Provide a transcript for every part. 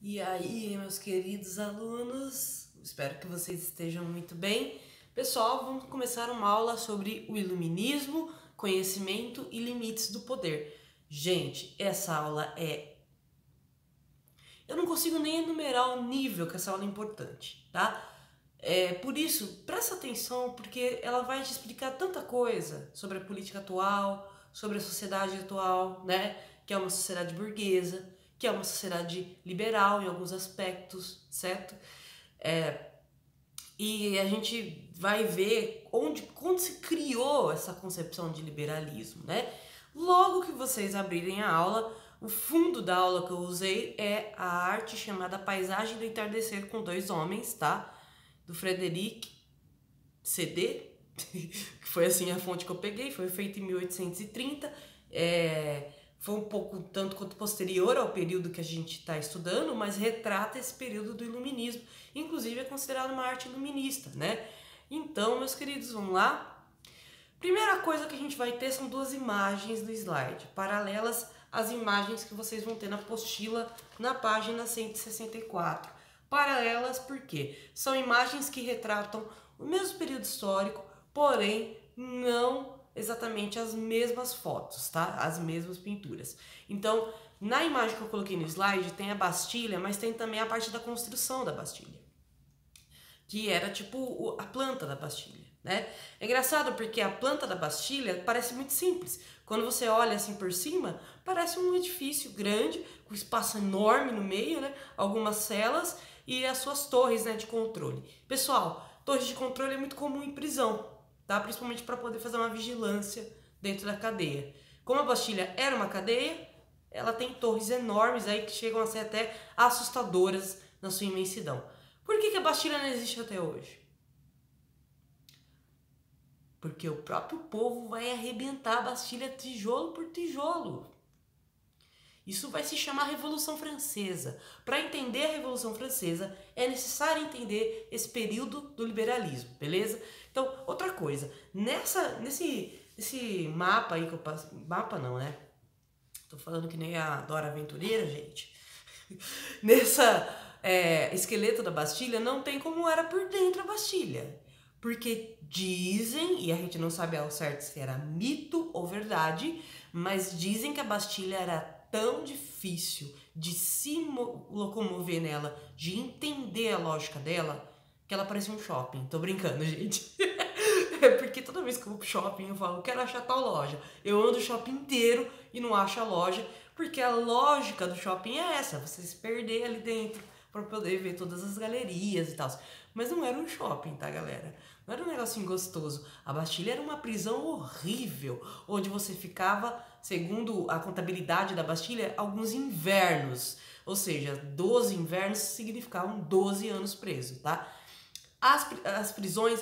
E aí, meus queridos alunos, espero que vocês estejam muito bem. Pessoal, vamos começar uma aula sobre o iluminismo, conhecimento e limites do poder. Gente, essa aula eu não consigo nem enumerar o nível que essa aula é importante, tá? Por isso, presta atenção, porque ela vai te explicar tanta coisa sobre a política atual, sobre a sociedade atual, né? Que é uma sociedade burguesa, que é uma sociedade liberal em alguns aspectos, certo? E a gente vai ver quando se criou essa concepção de liberalismo, né? Logo que vocês abrirem a aula, o fundo da aula que eu usei é a arte chamada Paisagem do Entardecer com Dois Homens, tá? Do Frederic CD, que foi assim a fonte que eu peguei, foi feito em 1830, foi um pouco tanto quanto posterior ao período que a gente está estudando, mas retrata esse período do iluminismo, inclusive é considerado uma arte iluminista, né? Então, meus queridos, vamos lá? Primeira coisa que a gente vai ter são duas imagens no slide, paralelas às imagens que vocês vão ter na apostila na página 164. Paralelas porque são imagens que retratam o mesmo período histórico, porém não exatamente as mesmas fotos, tá? As mesmas pinturas. Então, na imagem que eu coloquei no slide tem a Bastilha, mas tem também a parte da construção da Bastilha, que era tipo a planta da Bastilha, né? É engraçado porque a planta da Bastilha parece muito simples. Quando você olha assim por cima, parece um edifício grande, com espaço enorme no meio, né? Algumas celas e as suas torres, né, de controle. Pessoal, torres de controle é muito comum em prisão, tá? Principalmente para poder fazer uma vigilância dentro da cadeia. Como a Bastilha era uma cadeia, ela tem torres enormes aí que chegam a ser até assustadoras na sua imensidão. Por que a Bastilha não existe até hoje? Porque o próprio povo vai arrebentar a Bastilha tijolo por tijolo. Isso vai se chamar Revolução Francesa. Para entender a Revolução Francesa, é necessário entender esse período do liberalismo, beleza? Então, outra coisa, nesse mapa aí que eu passo... Mapa não, né? Tô falando que nem a Dora Aventureira, gente. Esqueleto da Bastilha não tem como era por dentro a Bastilha. Porque dizem, e a gente não sabe ao certo se era mito ou verdade, mas dizem que a Bastilha era tão difícil de se locomover nela, de entender a lógica dela, que ela parecia um shopping. Tô brincando, gente. É porque toda vez que eu vou pro shopping eu falo, quero achar tal loja. Eu ando o shopping inteiro e não acho a loja, porque a lógica do shopping é essa, você se perder ali dentro para poder ver todas as galerias e tal. Mas não era um shopping, tá, galera? Não era um negocinho gostoso. A Bastilha era uma prisão horrível, onde você ficava, segundo a contabilidade da Bastilha, alguns invernos. Ou seja, 12 invernos significavam 12 anos preso, tá? As prisões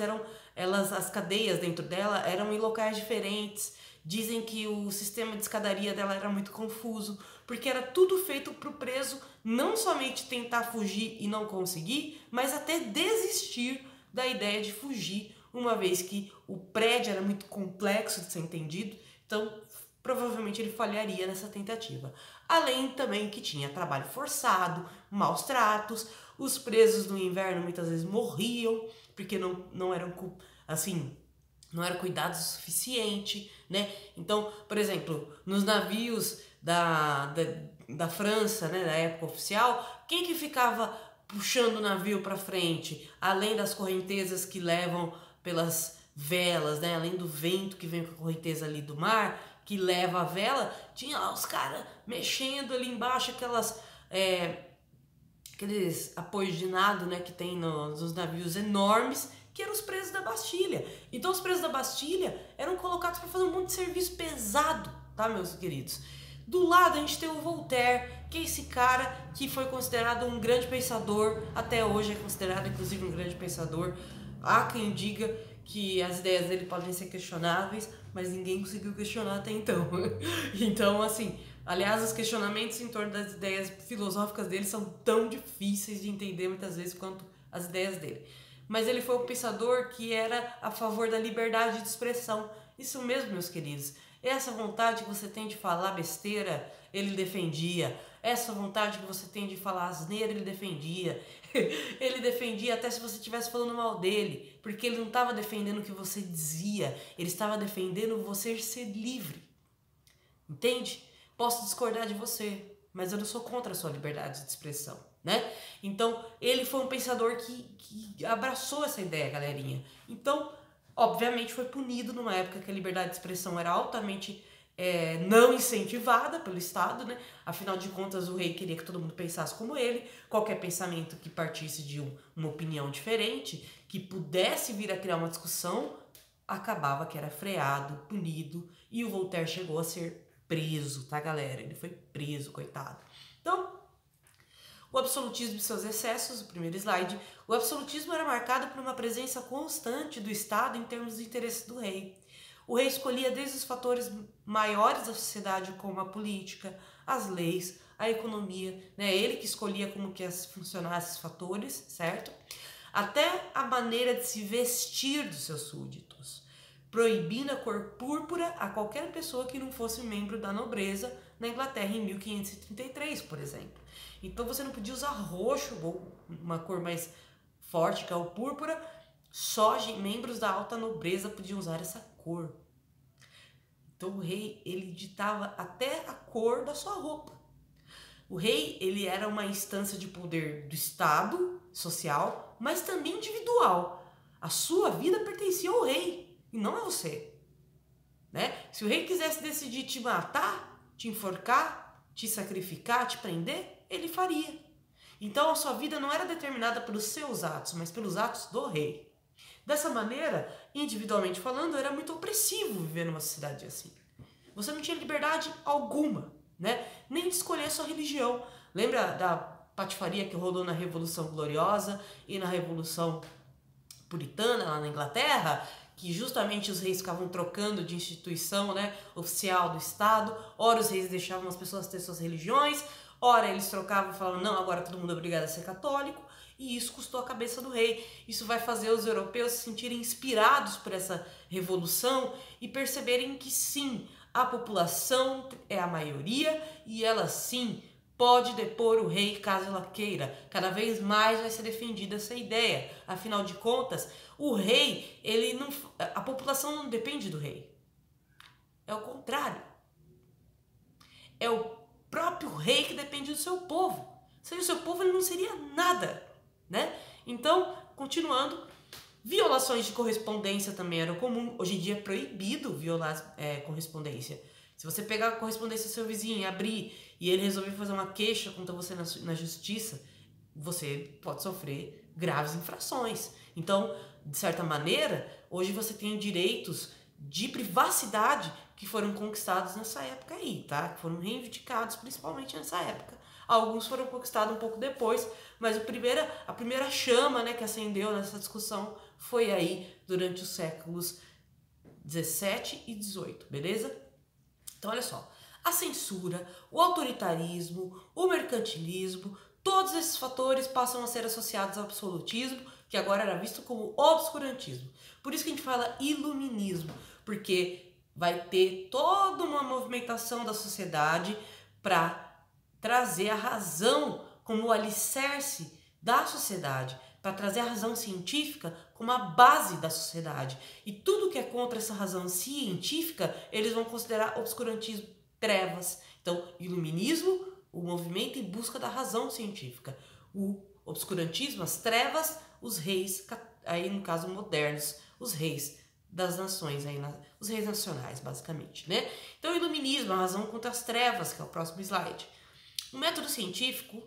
as cadeias dentro dela eram em locais diferentes. Dizem que o sistema de escadaria dela era muito confuso, porque era tudo feito para o preso não somente tentar fugir e não conseguir, mas até desistir da ideia de fugir, uma vez que o prédio era muito complexo de ser entendido, então provavelmente ele falharia nessa tentativa. Além também que tinha trabalho forçado, maus tratos, os presos no inverno muitas vezes morriam, porque não eram assim, não era cuidado o suficiente, né? Então, por exemplo, nos navios da França, né, da época oficial, quem que ficava puxando o navio para frente, além das correntezas que levam pelas velas, né, além do vento que vem com a correnteza ali do mar, que leva a vela, tinha lá os caras mexendo ali embaixo aqueles apoios de nado, né, que tem nos navios enormes, que eram os presos da Bastilha. Então os presos da Bastilha eram colocados para fazer um monte de serviço pesado, tá, meus queridos? Do lado a gente tem o Voltaire, que é esse cara que foi considerado um grande pensador, até hoje é considerado inclusive um grande pensador. Há quem diga que as ideias dele podem ser questionáveis, mas ninguém conseguiu questionar até então. Então, assim, aliás, os questionamentos em torno das ideias filosóficas dele são tão difíceis de entender muitas vezes quanto as ideias dele. Mas ele foi um pensador que era a favor da liberdade de expressão. Isso mesmo, meus queridos. Essa vontade que você tem de falar besteira, ele defendia. essa vontade que você tem de falar asneira, ele defendia. Ele defendia até se você estivesse falando mal dele, porque ele não estava defendendo o que você dizia, ele estava defendendo você ser livre. Entende? Posso discordar de você, mas eu não sou contra a sua liberdade de expressão, né? Então, ele foi um pensador que abraçou essa ideia, galerinha. Então, obviamente foi punido numa época que a liberdade de expressão era altamente não incentivada pelo Estado, né? Afinal de contas, o rei queria que todo mundo pensasse como ele. Qualquer pensamento que partisse de uma opinião diferente, que pudesse vir a criar uma discussão, acabava que era freado, punido, e o Voltaire chegou a ser preso, tá, galera? Ele foi preso, coitado. Então, o absolutismo e seus excessos, o primeiro slide. O absolutismo era marcado por uma presença constante do Estado em termos de interesse do rei. O rei escolhia desde os fatores maiores da sociedade, como a política, as leis, a economia, né? Ele que escolhia como que ia funcionar esses fatores, certo? Até a maneira de se vestir dos seus súditos, proibindo a cor púrpura a qualquer pessoa que não fosse membro da nobreza na Inglaterra em 1533, por exemplo. Então você não podia usar roxo ou uma cor mais forte que é o púrpura, só membros da alta nobreza podiam usar essa cor. Então o rei, ele ditava até a cor da sua roupa. O rei, ele era uma instância de poder do Estado social, mas também individual. A sua vida pertencia ao rei e não a você, né? Se o rei quisesse decidir te matar, te enforcar, te sacrificar, te prender, ele faria. Então a sua vida não era determinada pelos seus atos, mas pelos atos do rei. Dessa maneira, individualmente falando, era muito opressivo viver numa sociedade assim. Você não tinha liberdade alguma, né? Nem de escolher a sua religião. Lembra da patifaria que rolou na Revolução Gloriosa e na Revolução Puritana lá na Inglaterra? Que justamente os reis ficavam trocando de instituição, né, oficial do Estado. Ora os reis deixavam as pessoas ter suas religiões, ora eles trocavam e falavam, não, agora todo mundo é obrigado a ser católico. E isso custou a cabeça do rei. Isso vai fazer os europeus se sentirem inspirados por essa revolução e perceberem que sim, a população é a maioria e ela sim pode depor o rei caso ela queira. Cada vez mais vai ser defendida essa ideia. Afinal de contas, o rei, a população não depende do rei. É o contrário. É o próprio rei que depende do seu povo. Sem o seu povo ele não seria nada, né? Então, continuando, violações de correspondência também eram comum. Hoje em dia é proibido violar correspondência. Se você pegar a correspondência do seu vizinho e abrir e ele resolver fazer uma queixa contra você na justiça, você pode sofrer graves infrações. Então, de certa maneira, hoje você tem direitos de privacidade que foram conquistados nessa época aí, tá? Que foram reivindicados principalmente nessa época. Alguns foram conquistados um pouco depois, mas a primeira chama, né, que acendeu nessa discussão foi aí durante os séculos 17 e 18, beleza? Então, olha só, a censura, o autoritarismo, o mercantilismo, todos esses fatores passam a ser associados ao absolutismo, que agora era visto como obscurantismo. Por isso que a gente fala iluminismo, porque vai ter toda uma movimentação da sociedade para trazer a razão como o alicerce da sociedade, para trazer a razão científica como a base da sociedade. E tudo que é contra essa razão científica, eles vão considerar obscurantismo, trevas. Então, iluminismo, o movimento em busca da razão científica. O obscurantismo, as trevas, os reis, aí no caso modernos, os reis das nações, aí, os reis nacionais, basicamente, né? Então, o iluminismo, a razão contra as trevas, que é o próximo slide. O método científico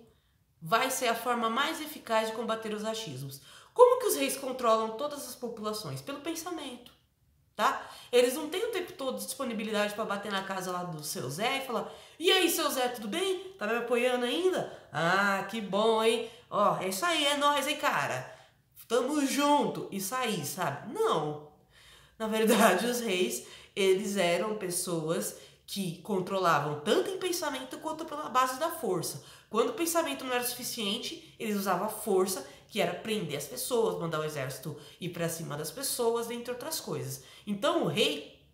vai ser a forma mais eficaz de combater os achismos. Como que os reis controlam todas as populações? Pelo pensamento, tá? Eles não têm o tempo todo disponibilidade para bater na casa lá do seu Zé e falar: e aí, seu Zé, tudo bem? Tá me apoiando ainda? Ah, que bom, hein? Ó, é isso aí, é nóis, hein, cara? Tamo junto. Isso aí, sabe? Não. Na verdade, os reis, eles eram pessoas que controlavam tanto em pensamento quanto pela base da força. Quando o pensamento não era suficiente, eles usavam a força, que era prender as pessoas, mandar o exército ir para cima das pessoas, entre outras coisas. Então o rei,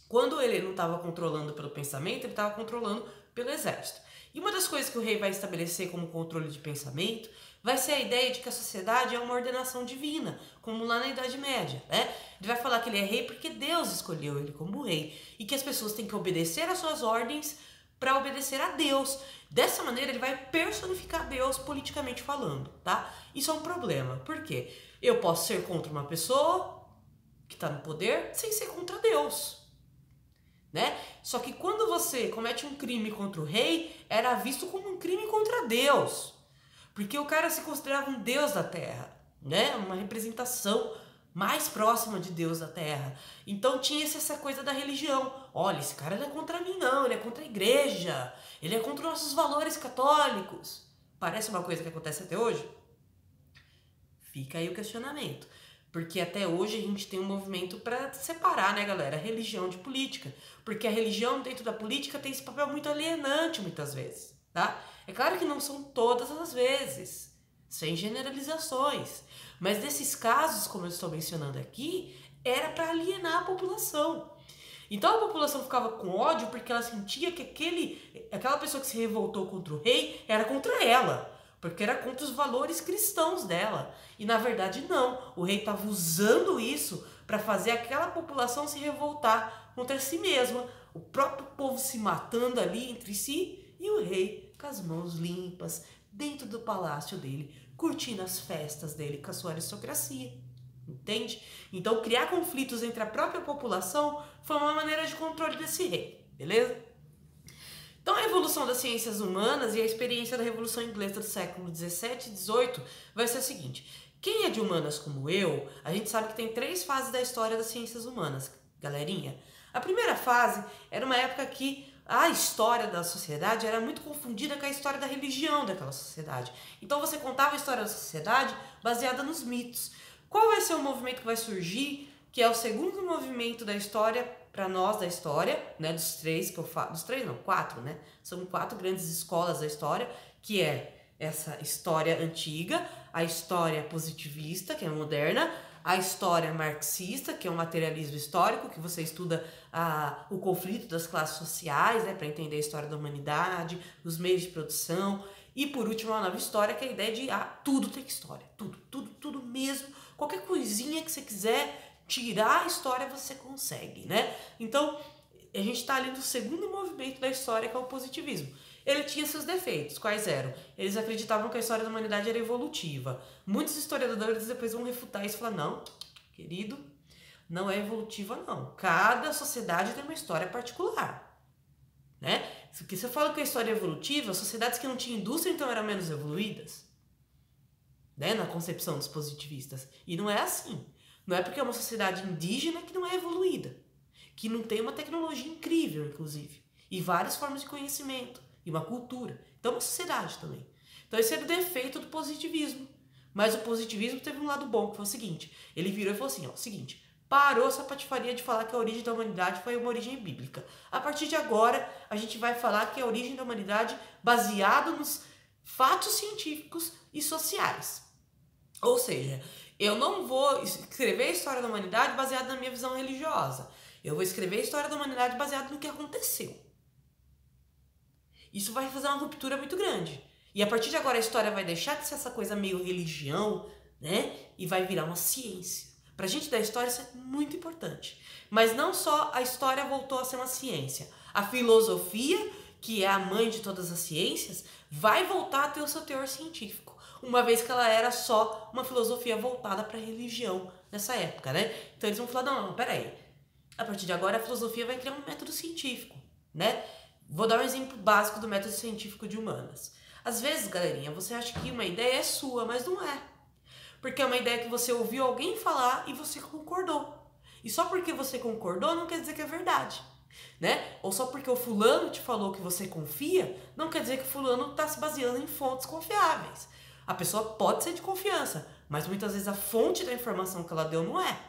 quando ele não estava controlando pelo pensamento, ele estava controlando pelo exército. E uma das coisas que o rei vai estabelecer como controle de pensamento vai ser a ideia de que a sociedade é uma ordenação divina, como lá na Idade Média, né? Ele vai falar que ele é rei porque Deus escolheu ele como rei e que as pessoas têm que obedecer às suas ordens para obedecer a Deus. Dessa maneira ele vai personificar Deus politicamente falando, tá? Isso é um problema. Por quê? Eu posso ser contra uma pessoa que está no poder sem ser contra Deus, né? Só que quando você comete um crime contra o rei, era visto como um crime contra Deus, porque o cara se considerava um deus da terra, né? Uma representação mais próxima de Deus da terra. Então tinha essa coisa da religião. Olha, esse cara não é contra mim não, ele é contra a igreja, ele é contra os nossos valores católicos. Parece uma coisa que acontece até hoje? Fica aí o questionamento. Porque até hoje a gente tem um movimento para separar, né, galera, religião de política. Porque a religião dentro da política tem esse papel muito alienante muitas vezes, tá? É claro que não são todas as vezes, sem generalizações. Mas nesses casos, como eu estou mencionando aqui, era para alienar a população. Então a população ficava com ódio porque ela sentia que aquela pessoa que se revoltou contra o rei era contra ela. Porque era contra os valores cristãos dela. E na verdade não. O rei estava usando isso para fazer aquela população se revoltar contra si mesma. O próprio povo se matando ali entre si e o rei com as mãos limpas dentro do palácio dele, curtindo as festas dele com a sua aristocracia. Entende? Então criar conflitos entre a própria população foi uma maneira de controle desse rei. Beleza? Então a evolução das ciências humanas e a experiência da Revolução Inglesa do século 17 e 18 vai ser a seguinte. Quem é de humanas como eu, a gente sabe que tem 3 fases da história das ciências humanas, galerinha. A primeira fase era uma época que a história da sociedade era muito confundida com a história da religião daquela sociedade. Então você contava a história da sociedade baseada nos mitos. Qual vai ser o movimento que vai surgir, que é o segundo movimento da história para nós da história, né, dos 3 que eu falo, dos 3 não, 4, né? São 4 grandes escolas da história, que é essa história antiga, a história positivista, que é moderna, a história marxista, que é o materialismo histórico, que você estuda o conflito das classes sociais, né, para entender a história da humanidade, os meios de produção, e por último a nova história, que é a ideia de tudo tem história, tudo mesmo, qualquer coisinha que você quiser tirar a história você consegue, né? Então, a gente está ali no segundo movimento da história, que é o positivismo. Ele tinha seus defeitos. Quais eram? Eles acreditavam que a história da humanidade era evolutiva. Muitos historiadores depois vão refutar isso e falar, não, querido, não é evolutiva não. Cada sociedade tem uma história particular, né? Porque se eu falo que a história é evolutiva, sociedades que não tinham indústria então eram menos evoluídas, né? Na concepção dos positivistas. E não é assim. Não é porque é uma sociedade indígena que não é evoluída, que não tem uma tecnologia incrível, inclusive, e várias formas de conhecimento, e uma cultura. Então é uma sociedade também. Então esse era o defeito do positivismo. Mas o positivismo teve um lado bom, que foi o seguinte, ele virou e falou assim, ó, seguinte, parou essa patifaria de falar que a origem da humanidade foi uma origem bíblica. A partir de agora, a gente vai falar que é a origem da humanidade baseada nos fatos científicos e sociais. Ou seja, eu não vou escrever a história da humanidade baseada na minha visão religiosa. Eu vou escrever a história da humanidade baseada no que aconteceu. Isso vai fazer uma ruptura muito grande. E a partir de agora a história vai deixar de ser essa coisa meio religião, né? E vai virar uma ciência. Pra gente da história isso é muito importante. Mas não só a história voltou a ser uma ciência. A filosofia, que é a mãe de todas as ciências, vai voltar a ter o seu teor científico. Uma vez que ela era só uma filosofia voltada para a religião nessa época, né? Então eles vão falar, não, peraí. A partir de agora a filosofia vai criar um método científico, né? Vou dar um exemplo básico do método científico de humanas. Às vezes, galerinha, você acha que uma ideia é sua, mas não é. Porque é uma ideia que você ouviu alguém falar e você concordou. E só porque você concordou não quer dizer que é verdade, né? Ou só porque o fulano te falou que você confia, não quer dizer que o fulano está se baseando em fontes confiáveis. A pessoa pode ser de confiança, mas muitas vezes a fonte da informação que ela deu não é.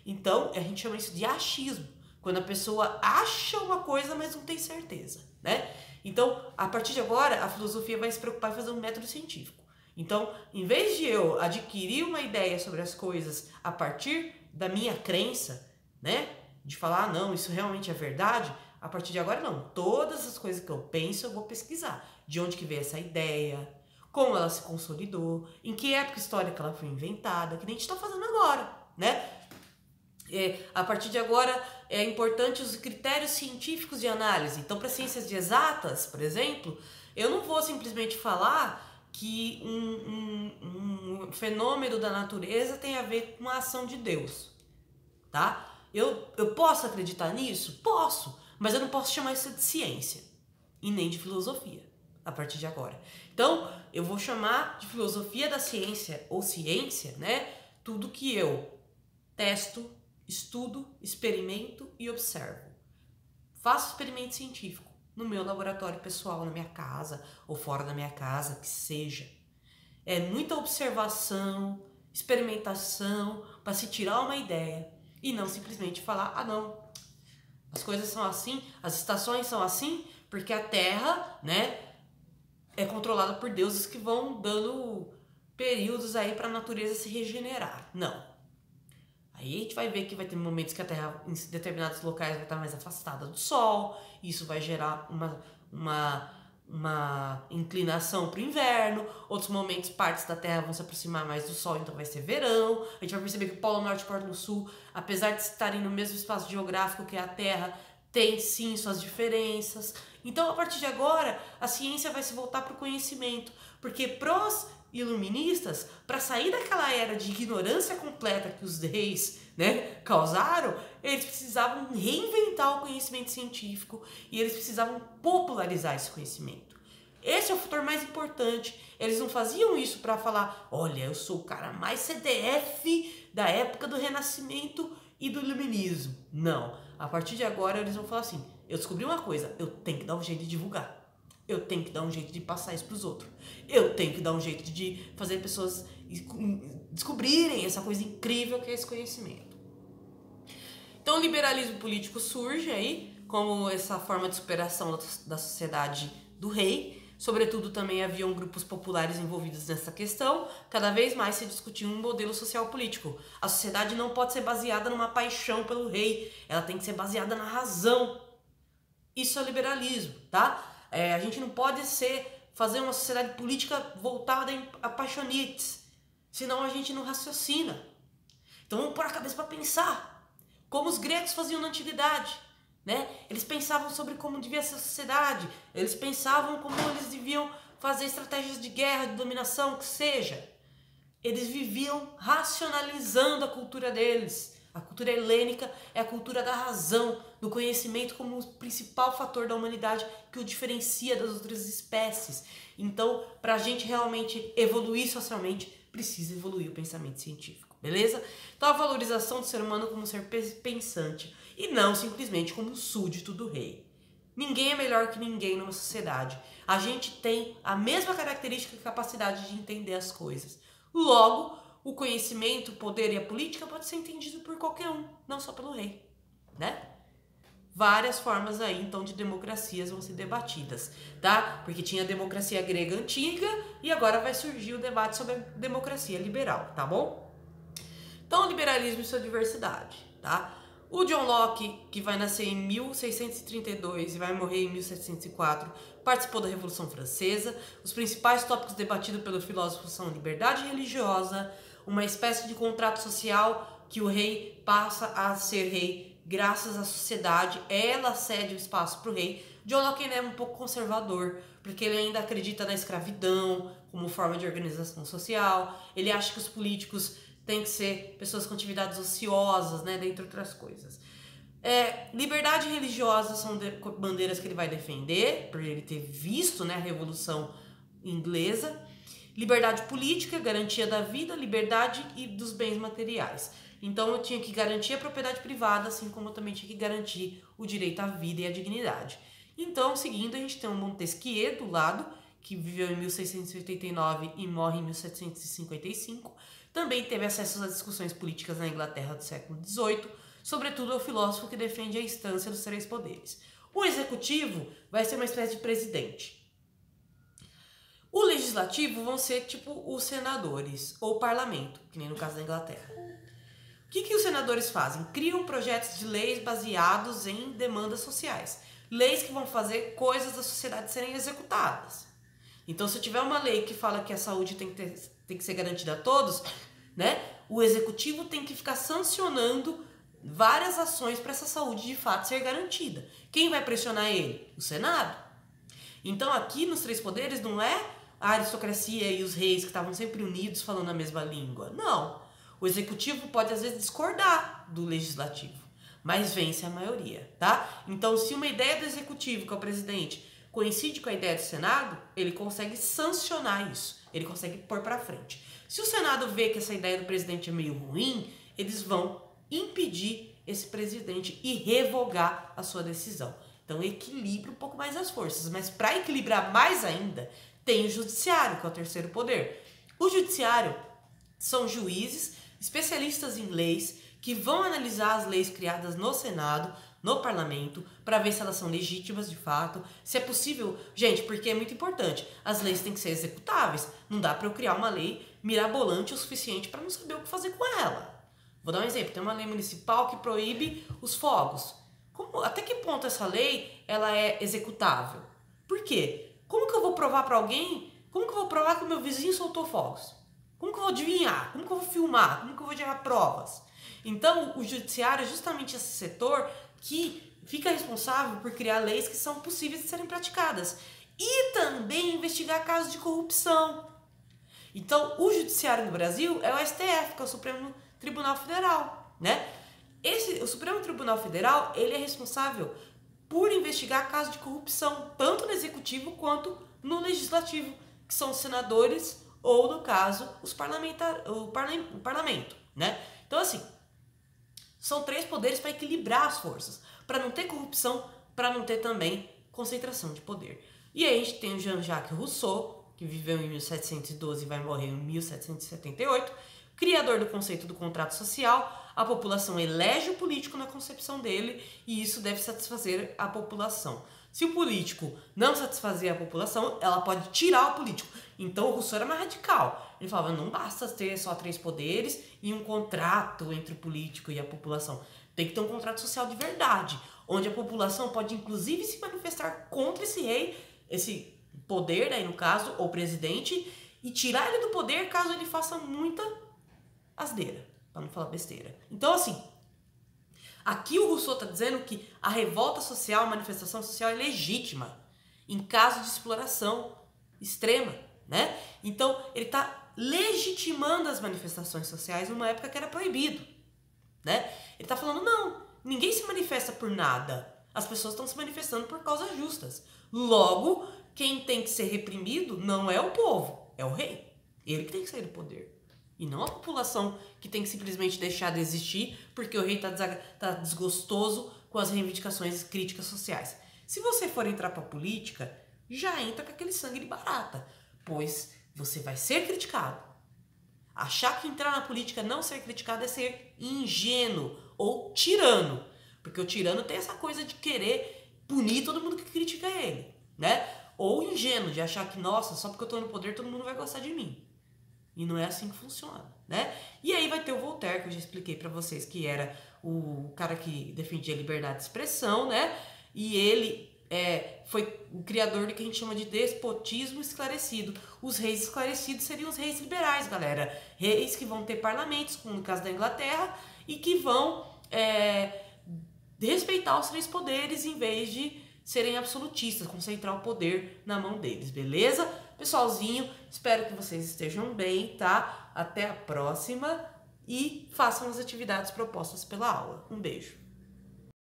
Então, a gente chama isso de achismo. Quando a pessoa acha uma coisa, mas não tem certeza, né? Então, a partir de agora, a filosofia vai se preocupar em fazer um método científico. Então, em vez de eu adquirir uma ideia sobre as coisas a partir da minha crença, né? De falar, não, isso realmente é verdade, a partir de agora não. Todas as coisas que eu penso, eu vou pesquisar. de onde que veio essa ideia, como ela se consolidou, em que época histórica ela foi inventada, que nem a gente está fazendo agora, né? A partir de agora, é importante os critérios científicos de análise. Então, para ciências de exatas, por exemplo, eu não vou simplesmente falar que um fenômeno da natureza tem a ver com a ação de Deus, tá? Eu posso acreditar nisso? Posso, mas eu não posso chamar isso de ciência e nem de filosofia a partir de agora. Então, eu vou chamar de filosofia da ciência ou ciência, né? Tudo que eu testo, estudo, experimento e observo. Faço experimento científico no meu laboratório pessoal, na minha casa ou fora da minha casa, que seja. É muita observação, experimentação para se tirar uma ideia e não simplesmente falar, ah não, as coisas são assim, as estações são assim, porque a Terra, né, é controlada por deuses que vão dando períodos aí para a natureza se regenerar. Não. Aí a gente vai ver que vai ter momentos que a Terra, em determinados locais, vai estar mais afastada do Sol. Isso vai gerar uma inclinação para o inverno. Outros momentos, partes da Terra vão se aproximar mais do Sol, então vai ser verão. A gente vai perceber que o Polo Norte e o Polo Sul, apesar de estarem no mesmo espaço geográfico que a Terra, tem sim suas diferenças. Então, a partir de agora, a ciência vai se voltar para o conhecimento. Porque pros iluministas, para sair daquela era de ignorância completa que os reis, né, causaram, eles precisavam reinventar o conhecimento científico e eles precisavam popularizar esse conhecimento. Esse é o fator mais importante. Eles não faziam isso para falar, olha, eu sou o cara mais CDF da época do Renascimento e do Iluminismo. Não. A partir de agora eles vão falar assim, eu descobri uma coisa, eu tenho que dar um jeito de divulgar. Eu tenho que dar um jeito de passar isso para os outros. Eu tenho que dar um jeito de fazer pessoas descobrirem essa coisa incrível que é esse conhecimento. Então o liberalismo político surge aí como essa forma de superação da sociedade do rei. Sobretudo também haviam grupos populares envolvidos nessa questão. Cada vez mais se discutia um modelo social político. A sociedade não pode ser baseada numa paixão pelo rei. Ela tem que ser baseada na razão. Isso é liberalismo, tá? A gente não pode fazer uma sociedade política voltada a paixonites, senão a gente não raciocina. Então vamos pôr a cabeça para pensar, como os gregos faziam na antiguidade, né? Eles pensavam sobre como devia ser a sociedade, eles pensavam como eles deviam fazer estratégias de guerra, de dominação, que seja. Eles viviam racionalizando a cultura deles. A cultura helênica é a cultura da razão, do conhecimento como o principal fator da humanidade que o diferencia das outras espécies. Então, para a gente realmente evoluir socialmente, precisa evoluir o pensamento científico, beleza? Então, a valorização do ser humano como um ser pensante e não simplesmente como um súdito do rei. Ninguém é melhor que ninguém numa sociedade. A gente tem a mesma característica e capacidade de entender as coisas. Logo, o conhecimento, o poder e a política pode ser entendido por qualquer um, não só pelo rei, né? Várias formas aí, então, de democracias vão ser debatidas, tá? Porque tinha a democracia grega antiga e agora vai surgir o debate sobre a democracia liberal, tá bom? Então, o liberalismo e sua diversidade, tá? O John Locke, que vai nascer em 1632 e vai morrer em 1704, participou da Revolução Francesa. Os principais tópicos debatidos pelo filósofo são liberdade religiosa, uma espécie de contrato social que o rei passa a ser rei graças à sociedade, ela cede o espaço para o rei. John Locke é um pouco conservador, porque ele ainda acredita na escravidão como forma de organização social, ele acha que os políticos têm que ser pessoas com atividades ociosas, né, dentre outras coisas. Liberdade religiosa são bandeiras que ele vai defender, por ele ter visto, né, a Revolução Inglesa. Liberdade política, garantia da vida, liberdade e dos bens materiais. Então eu tinha que garantir a propriedade privada, assim como eu também tinha que garantir o direito à vida e à dignidade. Então, seguindo, a gente tem o Montesquieu do lado, que viveu em 1689 e morre em 1755. Também teve acesso às discussões políticas na Inglaterra do século XVIII, sobretudo é o filósofo que defende a instância dos três poderes. O executivo vai ser uma espécie de presidente. O legislativo vão ser tipo os senadores, ou o parlamento, que nem no caso da Inglaterra. O que os senadores fazem? Criam projetos de leis baseados em demandas sociais. Leis que vão fazer coisas da sociedade serem executadas. Então, se eu tiver uma lei que fala que a saúde tem que ser garantida a todos, né, o executivo tem que ficar sancionando várias ações para essa saúde de fato ser garantida. Quem vai pressionar ele? O Senado. Então, aqui nos três poderes não é a aristocracia e os reis que estavam sempre unidos falando a mesma língua. Não. O executivo pode às vezes discordar do legislativo, mas vence a maioria, tá? Então, se uma ideia do executivo, que é o presidente, coincide com a ideia do Senado, ele consegue sancionar isso, ele consegue pôr para frente. Se o Senado vê que essa ideia do presidente é meio ruim, eles vão impedir esse presidente e revogar a sua decisão. Então, equilibra um pouco mais as forças, mas para equilibrar mais ainda, tem o judiciário, que é o terceiro poder. O judiciário são juízes, especialistas em leis, que vão analisar as leis criadas no Senado, no parlamento, para ver se elas são legítimas de fato, se é possível. Gente, porque é muito importante, as leis têm que ser executáveis. Não dá para eu criar uma lei mirabolante o suficiente para não saber o que fazer com ela. Vou dar um exemplo, tem uma lei municipal que proíbe os fogos. Até que ponto essa lei ela é executável? Por quê? Como que eu vou provar para alguém? Como que eu vou provar que o meu vizinho soltou fogos? Como que eu vou adivinhar? Como que eu vou filmar? Como que eu vou gerar provas? Então, o judiciário é justamente esse setor que fica responsável por criar leis que são possíveis de serem praticadas. E também investigar casos de corrupção. Então, o judiciário no Brasil é o STF, que é o Supremo Tribunal Federal, né? O Supremo Tribunal Federal, ele é responsável por investigar casos de corrupção, tanto no executivo quanto no legislativo, que são os senadores ou, no caso, o parlamento, né? Então, assim, são três poderes para equilibrar as forças, para não ter corrupção, para não ter também concentração de poder. E aí a gente tem o Jean-Jacques Rousseau, que viveu em 1712 e vai morrer em 1778, criador do conceito do contrato social. A população elege o político na concepção dele e isso deve satisfazer a população. Se o político não satisfazer a população, ela pode tirar o político. Então o Rousseau era mais radical. Ele falava, não basta ter só três poderes e um contrato entre o político e a população. Tem que ter um contrato social de verdade, onde a população pode inclusive se manifestar contra esse rei, esse poder, aí no caso, ou presidente, e tirar ele do poder caso ele faça muita asneira, para não falar besteira. Então, assim, aqui o Rousseau está dizendo que a revolta social, a manifestação social é legítima em caso de exploração extrema, né? Então, ele está legitimando as manifestações sociais numa época que era proibido, né? Ele está falando, não, ninguém se manifesta por nada. As pessoas estão se manifestando por causas justas. Logo, quem tem que ser reprimido não é o povo, é o rei. Ele que tem que sair do poder. E não a população que tem que simplesmente deixar de existir porque o rei tá desgostoso com as reivindicações e críticas sociais. Se você for entrar pra política, já entra com aquele sangue de barata, pois você vai ser criticado. Achar que entrar na política não ser criticado é ser ingênuo ou tirano, porque o tirano tem essa coisa de querer punir todo mundo que critica ele, né? Ou ingênuo, de achar que, nossa, só porque eu tô no poder todo mundo vai gostar de mim. E não é assim que funciona, né? E aí vai ter o Voltaire, que eu já expliquei pra vocês, que era o cara que defendia a liberdade de expressão, né? E ele foi o criador do que a gente chama de despotismo esclarecido. Os reis esclarecidos seriam os reis liberais, galera. Reis que vão ter parlamentos, como no caso da Inglaterra, e que vão respeitar os três poderes em vez de serem absolutistas, concentrar o poder na mão deles, beleza? Pessoalzinho, espero que vocês estejam bem, tá? Até a próxima e façam as atividades propostas pela aula. Um beijo!